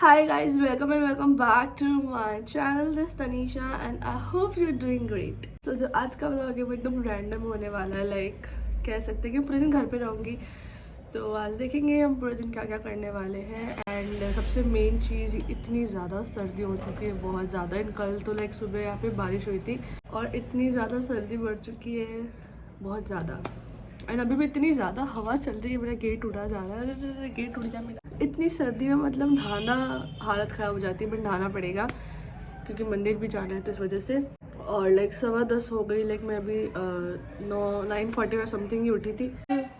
Hi guys, welcome and welcome back to my channel. This is Tanisha and I hope you're doing great. So जो आज का vlog है वो एकदम random होने वाला है, लाइक कह सकते हैं कि पूरे दिन घर पे रहूँगी। तो आज देखेंगे हम पूरे दिन क्या क्या करने वाले हैं। एंड सबसे मेन चीज़, इतनी ज़्यादा सर्दी हो चुकी है, बहुत ज़्यादा। एंड कल तो लाइक सुबह यहाँ पे बारिश हुई थी और इतनी ज़्यादा सर्दी बढ़ चुकी है, बहुत ज़्यादा। एंड अभी भी इतनी ज़्यादा हवा चल रही है, मेरा गेट उड़ा जा रहा है, गेट उड़ गया मेरा। इतनी सर्दी में मतलब नहाना, हालत ख़राब हो जाती है, बट नहाना पड़ेगा क्योंकि मंदिर भी जाना है, तो इस वजह से। और लाइक 10:15 हो गई, लाइक मैं अभी 9:40 समथिंग ही उठी थी।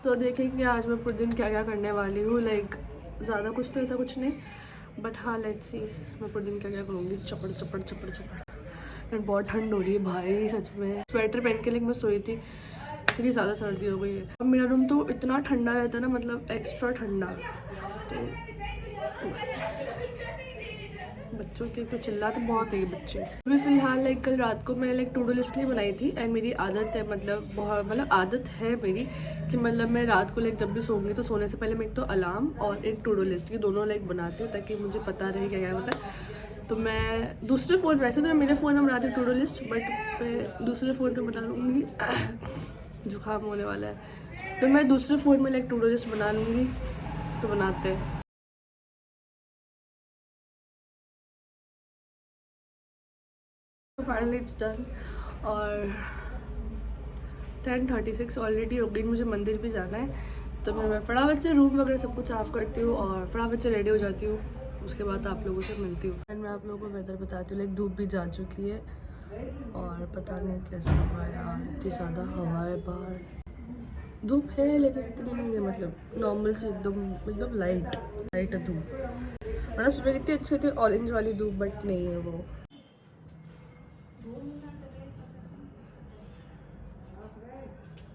सो देखेंगे आज मैं पूरे दिन क्या क्या करने वाली हूँ। लाइक ज़्यादा कुछ तो ऐसा कुछ नहीं, बट हाँ लेट्स सी मैं पूरे दिन क्या क्या करूँगी। चपड़ चपड़ चपड़ चपड़। एंड बहुत ठंड हो रही है भाई, सच में। स्वेटर पहन के लाइक मैं सोई थी, इतनी ज़्यादा सर्दी हो गई है। अब मेरा रूम तो इतना ठंडा रहता है ना, मतलब एक्स्ट्रा ठंडा। तो बस बच्चों के तो चिल्लाते बहुत है ये बच्चे। अभी फ़िलहाल लाइक कल रात को मैंने लाइक टू डू लिस्ट नहीं बनाई थी। एंड मेरी आदत है, मतलब बहुत आदत है मेरी कि मतलब मैं रात को लाइक जब भी सोऊंगी तो सोने से पहले मैं एक तो अलार्म और एक टू डू लिस्ट, ये दोनों लाइक बनाती हूँ ताकि मुझे पता रहे क्या क्या होता है। तो मैं दूसरे फ़ोन, वैसे तो मैं मेरे फ़ोन में बनाती हूँ टू डू लिस्ट, बट मैं दूसरे फ़ोन पर बना लूँगी। जुकाम होने वाला है, तो मैं दूसरे फ़ोन में लाइक टू डू लिस्ट बना लूँगी। तो बनाते हैं। तो फाइनली इट्स डन और 10:36 ऑलरेडी हो गई। मुझे मंदिर भी जाना है, तो मैं फटाफट से रूम वगैरह सब कुछ साफ़ करती हूँ और फटाफट से रेडी हो जाती हूँ। उसके बाद आप लोगों से मिलती हूँ। एंड मैं आप लोगों को वेदर बताती हूँ। लाइक धूप भी जा चुकी है और पता नहीं कैसा हुआ यार, इतनी ज़्यादा हवा है बाहर। धूप है लेकिन इतनी नहीं है, मतलब नॉर्मल सी, एकदम एकदम लाइट लाइट है धूप। वरना सुबह कितनी अच्छी थी ऑरेंज वाली धूप, बट नहीं है वो।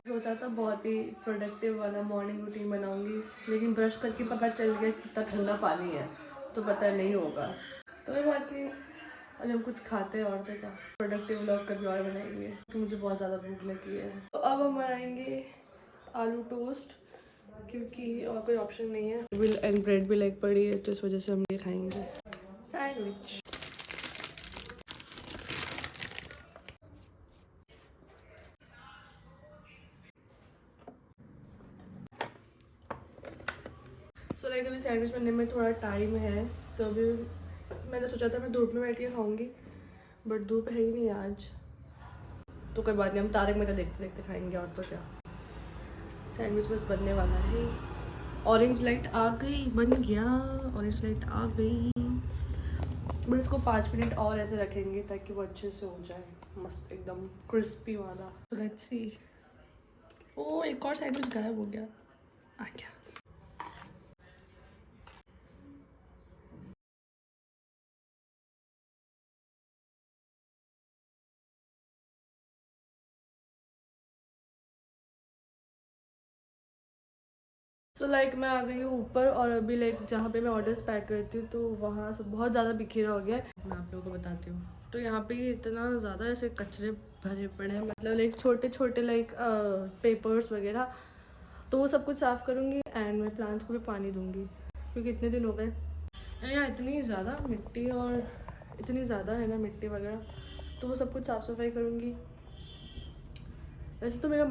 सोचा था बहुत ही प्रोडक्टिव वाला मॉर्निंग रूटीन बनाऊंगी, लेकिन ब्रश करके पता चल गया कितना ठंडा पानी है, तो पता नहीं होगा। तो ये बात नहीं, अभी हम कुछ खाते हैं और देखा प्रोडक्टिव व्लॉग कभी और बनाएंगे क्योंकि मुझे बहुत ज़्यादा भूख लगी है। तो अब हम बनाएंगे आलू टोस्ट, क्योंकि और कोई ऑप्शन नहीं है। एंड ब्रेड भी लाइक पड़ी है, तो इस वजह से हम ये खाएंगे सैंडविच। सो लाइक अभी सैंडविच बनने में थोड़ा टाइम है, तो अभी मैंने सोचा था मैं धूप में बैठ के खाऊंगी, बट धूप है ही नहीं आज। तो कोई बात नहीं, हम तारक मेहता देखते देखते खाएंगे, और तो क्या। सैंडविच बस बनने वाला है। ऑरेंज लाइट आ गई, बन गया। ऑरेंज लाइट आ गई, बट इसको 5 मिनट और ऐसे रखेंगे ताकि वो अच्छे से हो जाए, मस्त एकदम क्रिस्पी वाला। Let's see. ओ एक और सैंडविच गायब हो गया, आ गया। सो लाइक मैं आ गई हूँ ऊपर, और अभी लाइक जहाँ पे मैं ऑर्डर्स पैक करती हूँ तो वहाँ से बहुत ज़्यादा बिखेरा हो गया है। मैं आप लोगों को बताती हूँ। तो यहाँ पे इतना ज़्यादा ऐसे कचरे भरे पड़े हैं, मतलब लाइक छोटे छोटे लाइक पेपर्स वगैरह। तो वो सब कुछ साफ़ करूँगी एंड मैं प्लांट्स को भी पानी दूँगी क्योंकि इतने दिन हो गए। यहाँ इतनी ज़्यादा मिट्टी और इतनी ज़्यादा है ना मिट्टी वगैरह, तो वो सब कुछ साफ़ सफाई करूँगी। वैसे तो मेरा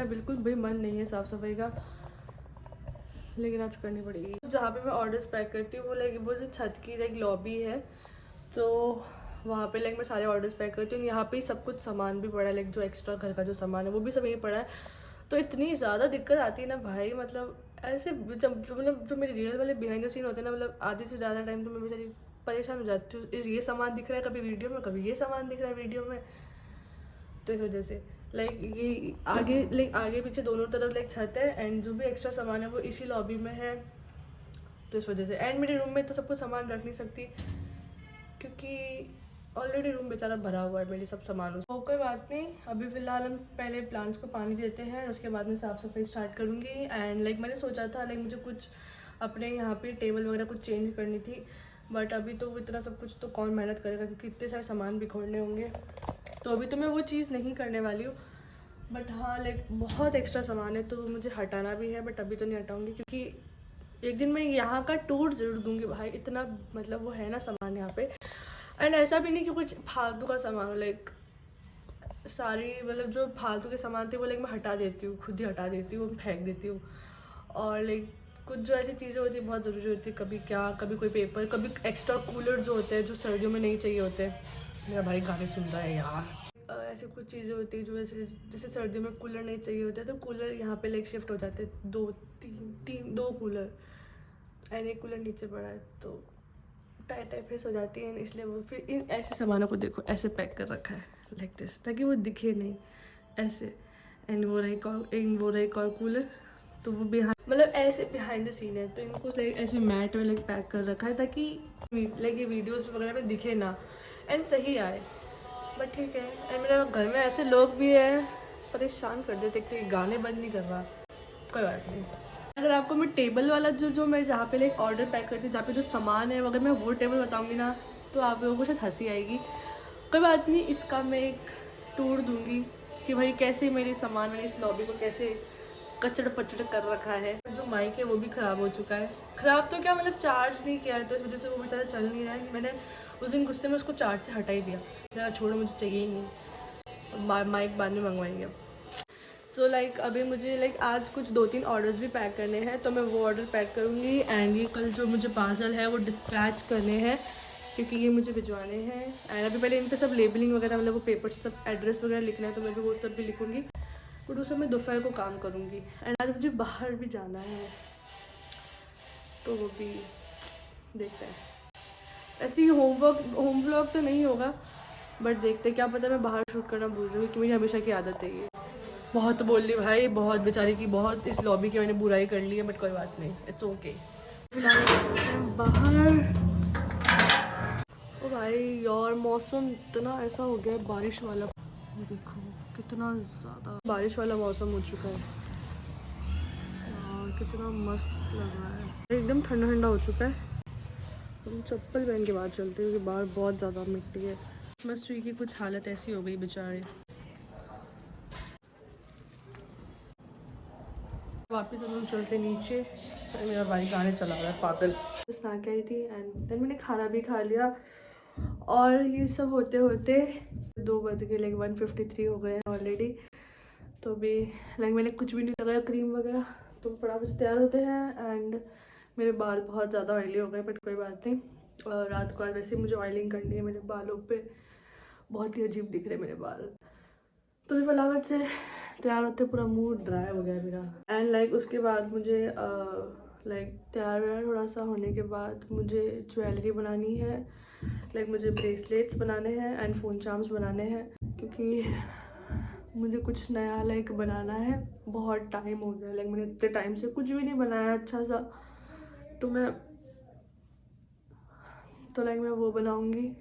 बिल्कुल भी मन नहीं है साफ़ सफाई का, लेकिन आज करनी पड़ेगी। जहाँ पे मैं ऑर्डर्स पैक करती हूँ वो लाइक वो जो छत की लाइक लॉबी है, तो वहाँ पे लाइक मैं सारे ऑर्डर्स पैक करती हूँ। यहाँ पे सब कुछ सामान भी पड़ा है, लाइक जो एक्स्ट्रा घर का जो सामान है वो भी सब यहीं पड़ा है। तो इतनी ज़्यादा दिक्कत आती है ना भाई, मतलब ऐसे जब जो मेरे रियल वाले बिहाइंड द सीन होते हैं ना, मतलब आधे से ज़्यादा टाइम तो मैं बेचारी परेशान हो जाती हूँ। ये सामान दिख रहा है कभी वीडियो में, कभी ये सामान दिख रहा है वीडियो में। तो इस वजह से लाइक ये आगे पीछे दोनों तरफ लाइक छत है, एंड जो भी एक्स्ट्रा सामान है वो इसी लॉबी में है। तो इस वजह से एंड मेरे रूम में तो सब कुछ सामान रख नहीं सकती क्योंकि ऑलरेडी रूम बेचारा भरा हुआ है मेरे सब सामानों से। तो कोई बात नहीं, अभी फ़िलहाल हम पहले प्लांट्स को पानी देते हैं, उसके बाद में साफ़ सफाई स्टार्ट करूँगी। एंड लाइक मैंने सोचा था लाइक मुझे कुछ अपने यहाँ पे टेबल वगैरह कुछ चेंज करनी थी, बट अभी तो इतना सब कुछ तो कौन मेहनत करेगा क्योंकि इतने सारे सामान बिखोरने होंगे। तो अभी तो मैं वो चीज़ नहीं करने वाली हूँ, बट हाँ लाइक बहुत एक्स्ट्रा सामान है तो मुझे हटाना भी है, बट अभी तो नहीं हटाऊँगी क्योंकि एक दिन मैं यहाँ का टूर जरूर दूंगी भाई, इतना मतलब वो है ना सामान यहाँ पे। एंड ऐसा भी नहीं कि कुछ फालतू का सामान, लाइक सारी मतलब जो फालतू के सामान थे वो लाइक मैं हटा देती हूँ, खुद ही हटा देती हूँ, फेंक देती हूँ। और लाइक कुछ जो ऐसी चीज़ें होती हैं बहुत ज़रूरी होती है, कभी क्या, कभी कोई पेपर, कभी एक्स्ट्रा कूलर जो होते हैं जो सर्दियों में नहीं चाहिए होते। मेरा भाई गाने सुन रहा है यार। ऐसी कुछ चीज़ें होती हैं जो जैसे सर्दियों में कूलर नहीं चाहिए होते तो कूलर यहाँ पे लाइक शिफ्ट हो जाते हैं, दो कूलर, एंड एक कूलर नीचे पड़ा है तो टाइट फेस हो जाती है, इसलिए वो फिर इन ऐसे सामानों को देखो ऐसे पैक कर रखा है लाइक दिस, ताकि वो दिखे नहीं ऐसे। एंड वो रहा एक और कूलर, तो वो बिहाइंड मतलब ऐसे बिहाइंड द सीन है, तो इनको लाइक ऐसे मैट में लाइक पैक कर रखा है ताकि लाइक ये वीडियोस वगैरह में दिखे ना एंड सही आए। बट ठीक है। एंड मेरे घर में ऐसे लोग भी हैं परेशान कर देते, एक तो ये गाने बंद नहीं कर रहा, कोई बात नहीं। अगर आपको मैं टेबल वाला जो मैं जहाँ पे लाइक ऑर्डर पैक करती हूँ, जहाँ पे जो सामान है अगर मैं वो टेबल बताऊँगी ना तो आप लोगों को शायद हंसी आएगी। कोई बात नहीं, इसका मैं एक टूर दूँगी कि भाई कैसे मेरी सामान, मैंने इस लॉबी को कैसे कचड़ पचड़ कर रखा है। जो माइक है वो भी ख़राब हो चुका है, ख़राब तो क्या मतलब चार्ज नहीं किया है तो इस वजह से वो बेचारा चल नहीं रहा है। मैंने उस दिन गुस्से में उसको चार्ज से हटा ही दिया, मेरा छोड़ो मुझे चाहिए ही नहीं, माइक बाद में मंगवाएंगे अब। सो लाइक अभी मुझे लाइक आज कुछ 2-3 ऑर्डर्स भी पैक करने हैं तो मैं वो ऑर्डर पैक करूँगी। एंड ये कल जो मुझे पार्सल है वो डिस्पैच करने हैं क्योंकि ये मुझे भिजवाने हैं। एंड अभी पहले इन पे सब लेबलिंग वगैरह मतलब वो पेपर से सब एड्रेस वगैरह लिखना है तो मैं भी वो सब भी लिखूँगी, बट उस समय दोपहर को काम करूँगी। एंड आज मुझे बाहर भी जाना है तो वो भी देखते हैं। ऐसे ही होम व्लॉग तो नहीं होगा, बट देखते क्या पता मैं बाहर शूट करना भूल जाऊँ क्योंकि मेरी हमेशा की आदत है ये। बहुत बोल ली भाई, बहुत बेचारी की बहुत इस लॉबी की मैंने बुराई कर ली है, बट कोई बात नहीं, इट्स ओके। फिलहाल बाहर। ओ भाई यार मौसम इतना ऐसा हो गया है बारिश वाला, देखो कितना ज़्यादा बारिश वाला मौसम हो चुका है यार, कितना मस्त लग रहा है, एकदम ठंडा ठंडा हो चुका है। हम चप्पल पहन के बाहर चलते हैं क्योंकि बाहर बहुत ज़्यादा मिट्टी है। बस श्री की कुछ हालत ऐसी हो गई बेचारे। वापस हम लोग चलते नीचे, मेरा भाई गाने चला रहा है पागल। स्ना के आई थी एंड देन मैंने खाना भी खा लिया और ये सब होते होते 2 बज गए, लाइक 1:53 हो गए हैं ऑलरेडी। तो भी लाइक मैंने कुछ भी नहीं लगाया क्रीम वगैरह, तो फटाफट से तैयार होते हैं। एंड मेरे बाल बहुत ज़्यादा ऑयली हो गए बट कोई बात नहीं, और रात को आज वैसे मुझे ऑयलिंग करनी है मेरे बालों पे, बहुत ही अजीब दिख रहे मेरे बाल। तो भी फटाफट से तैयार होते पूरा मूड ड्राई हो गया मेरा। एंड लाइक उसके बाद मुझे लाइक तैयार थोड़ा सा होने के बाद मुझे ज्वेलरी बनानी है, लाइक मुझे ब्रेसलेट्स बनाने हैं एंड फ़ोन चार्म्स बनाने हैं क्योंकि मुझे कुछ नया लाइक बनाना है। बहुत टाइम हो गया, लाइक मैंने इतने टाइम से कुछ भी नहीं बनाया अच्छा सा, तो लाइक मैं वो बनाऊँगी।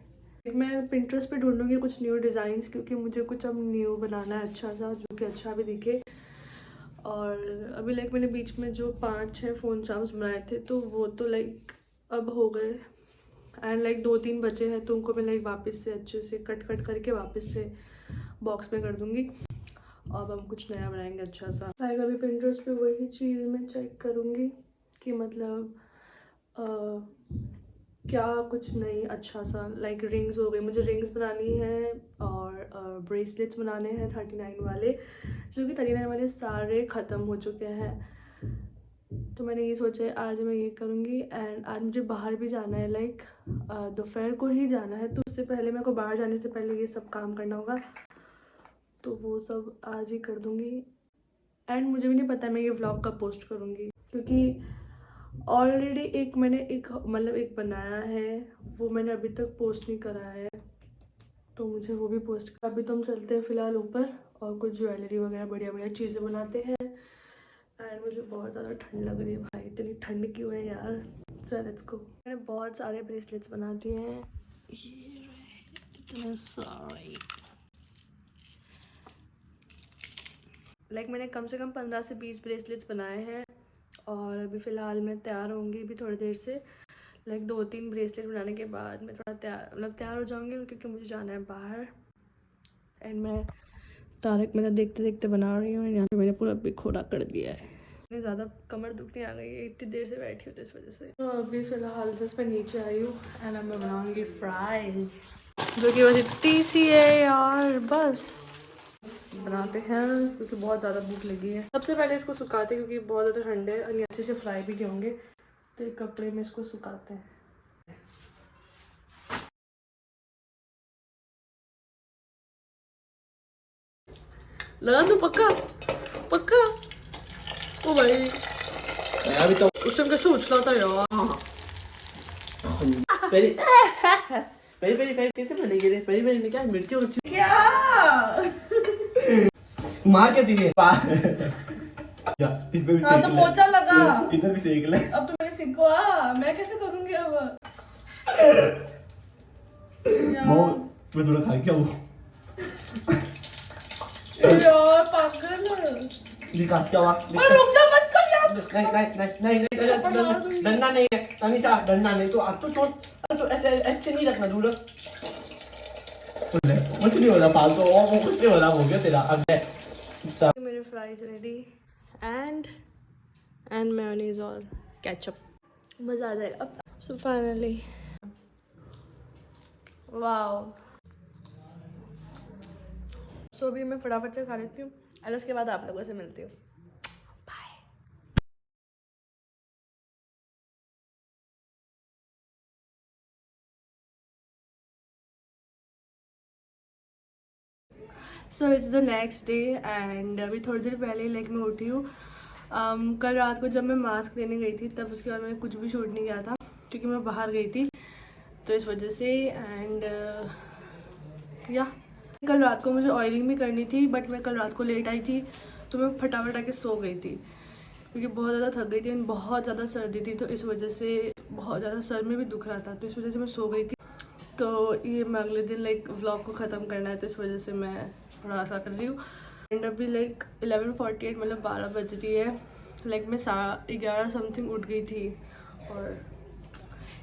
मैं पिंटरेस्ट पे ढूंढूंगी कुछ न्यू डिज़ाइंस क्योंकि मुझे कुछ अब न्यू बनाना है अच्छा सा जो कि अच्छा भी दिखे। और अभी लाइक मैंने बीच में जो 5-6 फ़ोन चार्म्स बनाए थे तो वो तो लाइक अब हो गए एंड लाइक 2-3 बचे हैं तो उनको मैं लाइक वापस से अच्छे से कट करके वापस से बॉक्स में कर दूँगी। अब हम कुछ नया बनाएंगे अच्छा सा। लाइक अभी पिंटरेस्ट पे वही चीज़ मैं चेक करूँगी कि मतलब क्या कुछ नहीं अच्छा सा। लाइक रिंग्स हो गई, मुझे रिंग्स बनानी है और ब्रेसलेट्स बनाने हैं 39 वाले, जो कि 39 वाले सारे ख़त्म हो चुके हैं। तो मैंने ये सोचा है आज मैं ये करूँगी। एंड आज मुझे बाहर भी जाना है, लाइक दोपहर को ही जाना है, तो उससे पहले मेरे को बाहर जाने से पहले ये सब काम करना होगा, तो वो सब आज ही कर दूँगी। एंड मुझे भी नहीं पता मैं ये व्लॉग कब पोस्ट करूँगी क्योंकि ऑलरेडी मैंने एक बनाया है, वो मैंने अभी तक पोस्ट नहीं करा है, तो मुझे वो भी पोस्ट कर। अभी तो हम चलते हैं फ़िलहाल ऊपर और कुछ ज्वेलरी वगैरह बढ़िया चीज़ें बनाते हैं। एंड मुझे बहुत ज़्यादा ठंड लग रही है भाई, इतनी ठंड क्यों है यार। So let's go. मैंने बहुत सारे ब्रेसलेट्स बना दिए हैं, ये इतने सारे, लाइक मैंने कम से कम 15 से 20 ब्रेसलेट्स बनाए हैं। और अभी फ़िलहाल मैं तैयार होंगी अभी थोड़ी देर से, लाइक 2-3 ब्रेसलेट बनाने के बाद मैं थोड़ा तैयार हो जाऊंगी क्योंकि मुझे जाना है बाहर। एंड मैं तारक मेहता देखते देखते बना रही हूँ, यहाँ पे मैंने पूरा बिखोरा कर दिया है। इतनी ज़्यादा कमर दुखने आ गई है, इतनी देर से बैठी हूँ तो इस वजह से। तो अभी फ़िलहाल जस्ट मैं नीचे आई हूँ एंड अब मैं बनाऊँगी फ्राइज़, जो कि बस इतनी सी है यार। बस बनाते हैं क्योंकि बहुत ज़्यादा भूख लगी है। सबसे पहले इसको सुखाते हैं क्योंकि बहुत ज़्यादा ठंडे है और ये अच्छे से फ्राई भी नहीं होंगे, तो एक कपड़े में इसको सुखाते हैं। लगा तो पक्का पक्का। ओ भाई अभी तो उस टाइम कैसे उछला था यार। पहले पहले पहले पहले कैसे बनेगी रे? पहले पहले क्या मिर्ची और क्या मार के सीखे या इस पे भी हाँ सेक तो ले। पोछा लगा। इधर भी सेक ले। अब तो मैंने सीखा, मैं कैसे करूंगी अब वो मैं थोड़ा खा के आऊं। यार पागल। दिखा क्या हुआ? अरे रुक जा मत कर यार। नहीं डंडा नहीं है अनीता, डंडा नहीं तो अब तो छोड़, तो ऐसे ऐसे नहीं रखना दूर। कुछ नहीं हो रहा फालतू, वो कुछ नहीं हो रहा, हो गया तेरा। अब मेरे फ्राइज रेडी एंड मेयोनीज और केचप, मज़ा आ जाएगा अब। So finally wow. सो अभी मैं फटाफट से खा लेती हूँ और उसके बाद आप लोगों से मिलती हूँ। Bye. So it's the next day and अभी थोड़ी देर पहले लाइक मैं उठी हूँ। कल रात को जब मैं मास्क लेने गई थी तब उसके बाद मैंने कुछ भी शूट नहीं किया था क्योंकि मैं बाहर गई थी, तो इस वजह से। एंड या कल रात को मुझे ऑयलिंग भी करनी थी बट मैं कल रात को लेट आई थी तो मैं फटाफट आके सो गई थी क्योंकि बहुत ज़्यादा थक गई थी, बहुत ज़्यादा सर्दी थी, तो इस वजह से बहुत ज़्यादा सर में भी दुख रहा था, तो इस वजह से मैं सो गई थी। तो ये मैं अगले दिन लाइक व्लॉग को ख़त्म करना है तो इस वजह से मैं थोड़ा सा कर रही हूँ। एंड अभी लाइक 11:48 मतलब 12 बज रही है। लाइक मैं 11:30 समथिंग उठ गई थी और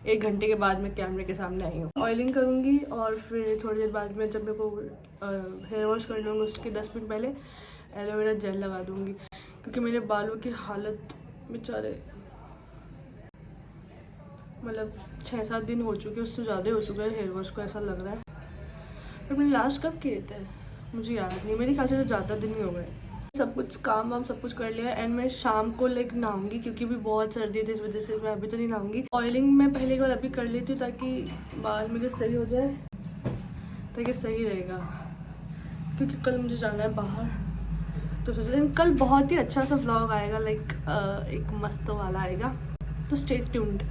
1 घंटे के बाद मैं कैमरे के सामने आई हूँ। ऑयलिंग करूँगी और फिर थोड़ी देर बाद में जब मेरे को हेयर वॉश कर लूँगी उसके 10 मिनट पहले एलोवेरा जेल लगा दूँगी क्योंकि मेरे बालों की हालत बेचारे मतलब 6-7 दिन हो चुके हैं, उससे ज़्यादा हो चुका है हेयर वॉश को, ऐसा लग रहा है। पर मैंने लास्ट कब किए थे मुझे याद नहीं, मेरे ख्याल से तो ज़्यादा दिन ही हो गए। सब कुछ काम वाम सब कुछ कर लिया एंड मैं शाम को लाइक नहाऊंगी क्योंकि भी बहुत सर्दी थी, इस वजह से मैं अभी तो नहीं नहाऊंगी। ऑयलिंग मैं पहले एक बार अभी कर लेती हूँ ताकि बाल मेरे सही हो जाए, ताकि सही रहेगा क्योंकि कल मुझे जाना है बाहर, तो सोचा कल बहुत ही अच्छा सा व्लॉग आएगा, लाइक एक मस्त वाला आएगा, तो स्टे ट्यून्ड।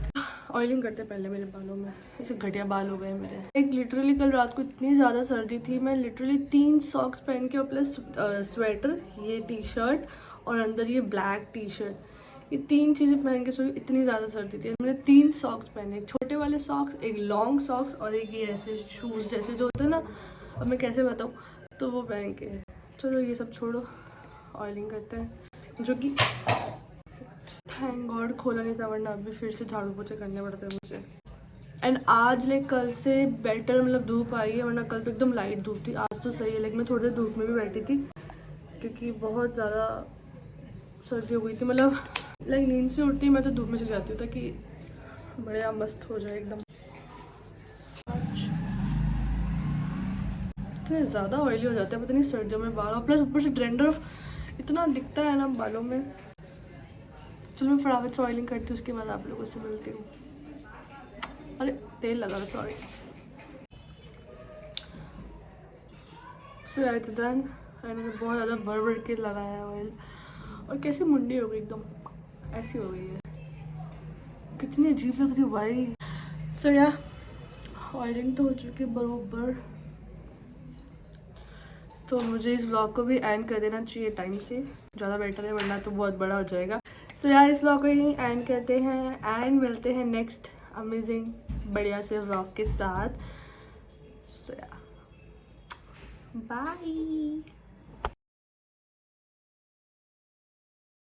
ऑयलिंग करते पहले मेरे बालों में, ऐसे घटिया बाल हो गए मेरे। एक लिटरली कल रात को इतनी ज़्यादा सर्दी थी, मैं लिटरली 3 सॉक्स पहन के और प्लस स्वेटर, ये टी शर्ट और अंदर ये ब्लैक टी शर्ट, ये 3 चीज़ें पहन के सोई, इतनी ज़्यादा सर्दी थी। मैंने 3 सॉक्स पहने, एक छोटे वाले सॉक्स, एक लॉन्ग सॉक्स और एक ये ऐसे शूज़ जैसे जो होते हैं ना, अब मैं कैसे बताऊँ, तो वो पहन के। चलो ये सब छोड़ो, ऑयलिंग करते हैं, जो कि थैंक गॉड खोला नहीं था वरना अभी फिर से झाड़ू पोछे करने पड़ते हैं मुझे। एंड आज लाइक कल से बेटर मतलब धूप आई है, वरना कल तो एकदम लाइट धूप थी, आज तो सही है। लाइक मैं थोड़ी देर धूप में भी बैठी थी क्योंकि बहुत ज़्यादा सर्दी हो गई थी, मतलब लाइक नींद से उठती मैं तो धूप में चली जाती हूँ ताकि बढ़िया मस्त हो जाए एकदम। इतने ज़्यादा ऑयली हो जाते हैं पता नहीं सर्दियों में बाल, और प्लस ऊपर से डैंड्रफ इतना दिखता है ना बालों में। चलो मैं फटाफट से ऑयलिंग करती हूँ, उसके बाद आप लोगों से मिलती हूँ। अरे तेल लगा रहा, सॉरी। सो इट्स डन, मैंने बहुत ज़्यादा भर भर के लगाया है ऑयल, और कैसी मुंडी हो गई एकदम ऐसी हो गई है, कितनी अजीब लग रही है भाई। सो या ऑयलिंग तो हो चुकी है बरोबर, तो मुझे इस व्लॉग को भी एंड कर देना चाहिए टाइम से, ज़्यादा बेटर है वरना तो बहुत बड़ा हो जाएगा। सो यार इस व्लॉग को यहीं एंड करते हैं एंड मिलते हैं नेक्स्ट अमेजिंग बढ़िया से व्लॉग के साथ। सो या बाय।